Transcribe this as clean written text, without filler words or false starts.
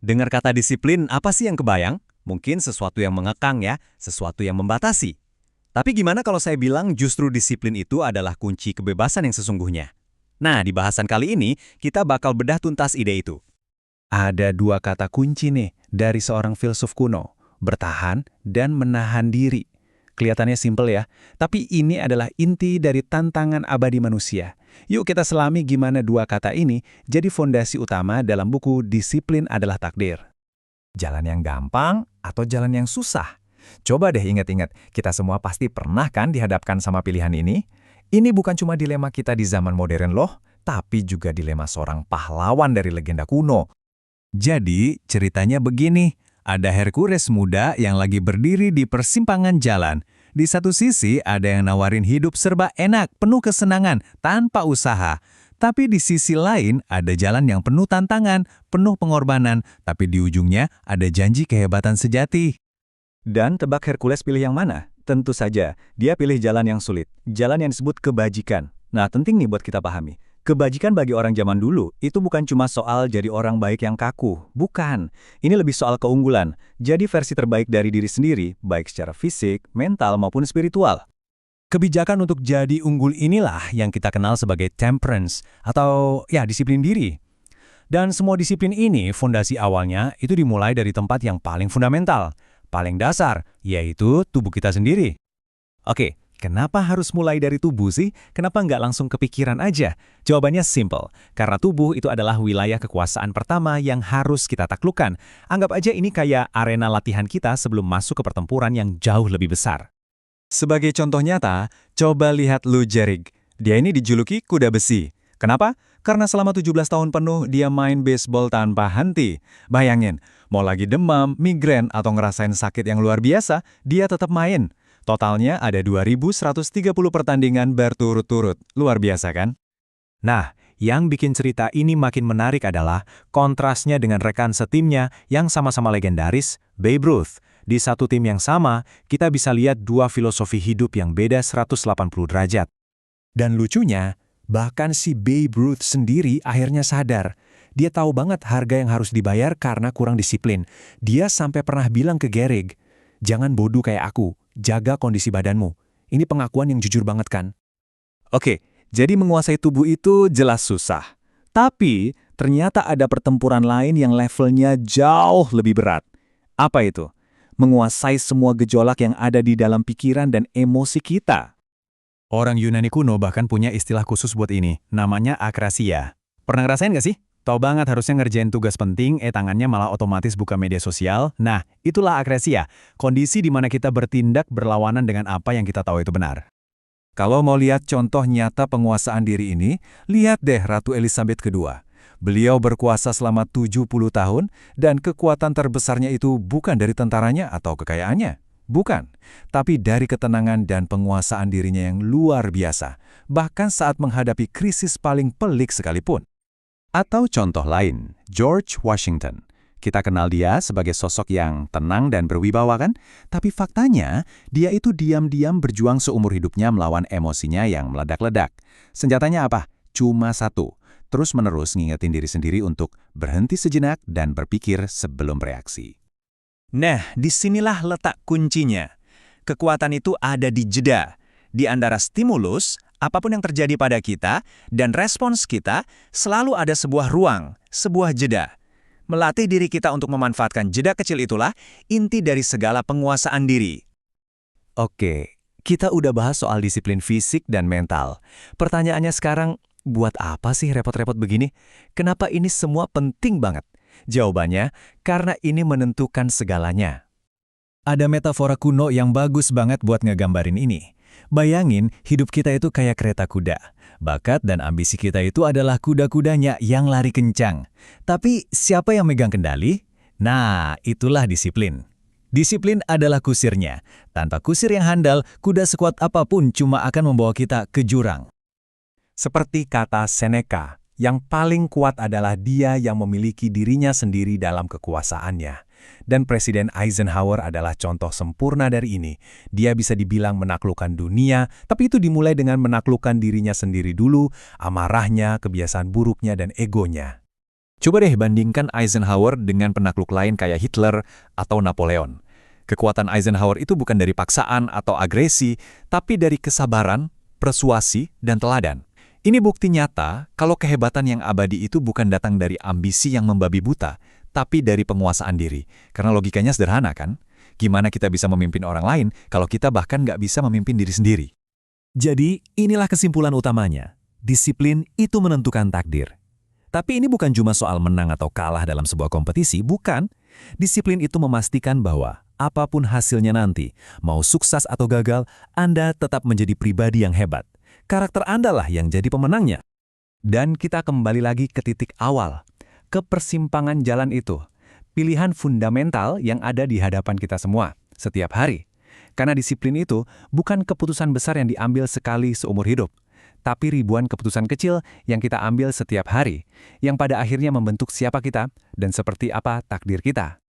Dengar kata disiplin, apa sih yang kebayang? Mungkin sesuatu yang mengekang ya, sesuatu yang membatasi. Tapi gimana kalau saya bilang justru disiplin itu adalah kunci kebebasan yang sesungguhnya? Nah, di bahasan kali ini, kita bakal bedah tuntas ide itu. Ada dua kata kunci nih dari seorang filsuf kuno, bertahan dan menahan diri. Kelihatannya simpel ya, tapi ini adalah inti dari tantangan abadi manusia. Yuk kita selami gimana dua kata ini jadi fondasi utama dalam buku Disiplin Adalah Takdir. Jalan yang gampang atau jalan yang susah? Coba deh ingat-ingat, kita semua pasti pernah kan dihadapkan sama pilihan ini? Ini bukan cuma dilema kita di zaman modern loh, tapi juga dilema seorang pahlawan dari legenda kuno. Jadi ceritanya begini, ada Hercules muda yang lagi berdiri di persimpangan jalan. Di satu sisi ada yang nawarin hidup serba enak, penuh kesenangan, tanpa usaha. Tapi di sisi lain ada jalan yang penuh tantangan, penuh pengorbanan, tapi di ujungnya ada janji kehebatan sejati. Dan tebak Hercules pilih yang mana? Tentu saja, dia pilih jalan yang sulit, jalan yang disebut kebajikan. Nah, penting nih buat kita pahami. Kebajikan bagi orang zaman dulu itu bukan cuma soal jadi orang baik yang kaku, bukan. Ini lebih soal keunggulan, jadi versi terbaik dari diri sendiri, baik secara fisik, mental, maupun spiritual. Kebijakan untuk jadi unggul inilah yang kita kenal sebagai temperance atau ya disiplin diri. Dan semua disiplin ini fondasi awalnya itu dimulai dari tempat yang paling fundamental, paling dasar, yaitu tubuh kita sendiri. Oke, kenapa harus mulai dari tubuh sih? Kenapa nggak langsung kepikiran aja? Jawabannya simple, karena tubuh itu adalah wilayah kekuasaan pertama yang harus kita taklukkan. Anggap aja ini kayak arena latihan kita sebelum masuk ke pertempuran yang jauh lebih besar. Sebagai contoh nyata, coba lihat Lou Gehrig. Dia ini dijuluki kuda besi. Kenapa? Karena selama 17 tahun penuh dia main baseball tanpa henti. Bayangin, mau lagi demam, migrain, atau ngerasain sakit yang luar biasa, dia tetap main. Totalnya ada 2.130 pertandingan berturut-turut. Luar biasa kan? Nah, yang bikin cerita ini makin menarik adalah kontrasnya dengan rekan setimnya yang sama-sama legendaris, Babe Ruth. Di satu tim yang sama, kita bisa lihat dua filosofi hidup yang beda 180 derajat. Dan lucunya, bahkan si Babe Ruth sendiri akhirnya sadar. Dia tahu banget harga yang harus dibayar karena kurang disiplin. Dia sampai pernah bilang ke Gehrig, "Jangan bodoh kayak aku, jaga kondisi badanmu." Ini pengakuan yang jujur banget kan? Oke, jadi menguasai tubuh itu jelas susah. Tapi, ternyata ada pertempuran lain yang levelnya jauh lebih berat. Apa itu? Menguasai semua gejolak yang ada di dalam pikiran dan emosi kita. Orang Yunani kuno bahkan punya istilah khusus buat ini, namanya akrasia. Pernah ngerasain nggak sih? Tahu banget harusnya ngerjain tugas penting, tangannya malah otomatis buka media sosial. Nah, itulah akrasia, kondisi di mana kita bertindak berlawanan dengan apa yang kita tahu itu benar. Kalau mau lihat contoh nyata penguasaan diri ini, lihat deh Ratu Elizabeth II. Beliau berkuasa selama 70 tahun dan kekuatan terbesarnya itu bukan dari tentaranya atau kekayaannya. Bukan, tapi dari ketenangan dan penguasaan dirinya yang luar biasa, bahkan saat menghadapi krisis paling pelik sekalipun. Atau contoh lain, George Washington. Kita kenal dia sebagai sosok yang tenang dan berwibawa kan? Tapi faktanya, dia itu diam-diam berjuang seumur hidupnya melawan emosinya yang meledak-ledak. Senjatanya apa? Cuma satu. Terus-menerus ngingetin diri sendiri untuk berhenti sejenak dan berpikir sebelum bereaksi. Nah, disinilah letak kuncinya. Kekuatan itu ada di jeda. Di antara stimulus, apapun yang terjadi pada kita, dan respons kita, selalu ada sebuah ruang, sebuah jeda. Melatih diri kita untuk memanfaatkan jeda kecil itulah inti dari segala penguasaan diri. Oke, kita udah bahas soal disiplin fisik dan mental. Pertanyaannya sekarang, buat apa sih repot-repot begini? Kenapa ini semua penting banget? Jawabannya, karena ini menentukan segalanya. Ada metafora kuno yang bagus banget buat ngegambarin ini. Bayangin, hidup kita itu kayak kereta kuda. Bakat dan ambisi kita itu adalah kuda-kudanya yang lari kencang. Tapi siapa yang megang kendali? Nah, itulah disiplin. Disiplin adalah kusirnya. Tanpa kusir yang handal, kuda sekuat apapun cuma akan membawa kita ke jurang. Seperti kata Seneca, yang paling kuat adalah dia yang memiliki dirinya sendiri dalam kekuasaannya. Dan Presiden Eisenhower adalah contoh sempurna dari ini. Dia bisa dibilang menaklukkan dunia, tapi itu dimulai dengan menaklukkan dirinya sendiri dulu, amarahnya, kebiasaan buruknya, dan egonya. Coba deh bandingkan Eisenhower dengan penakluk lain kayak Hitler atau Napoleon. Kekuatan Eisenhower itu bukan dari paksaan atau agresi, tapi dari kesabaran, persuasi, dan teladan. Ini bukti nyata kalau kehebatan yang abadi itu bukan datang dari ambisi yang membabi buta, tapi dari penguasaan diri. Karena logikanya sederhana kan? Gimana kita bisa memimpin orang lain kalau kita bahkan nggak bisa memimpin diri sendiri? Jadi, inilah kesimpulan utamanya. Disiplin itu menentukan takdir. Tapi ini bukan cuma soal menang atau kalah dalam sebuah kompetisi, bukan. Disiplin itu memastikan bahwa apapun hasilnya nanti, mau sukses atau gagal, Anda tetap menjadi pribadi yang hebat. Karakter Anda lah yang jadi pemenangnya. Dan kita kembali lagi ke titik awal, ke persimpangan jalan itu. Pilihan fundamental yang ada di hadapan kita semua, setiap hari. Karena disiplin itu bukan keputusan besar yang diambil sekali seumur hidup, tapi ribuan keputusan kecil yang kita ambil setiap hari, yang pada akhirnya membentuk siapa kita dan seperti apa takdir kita.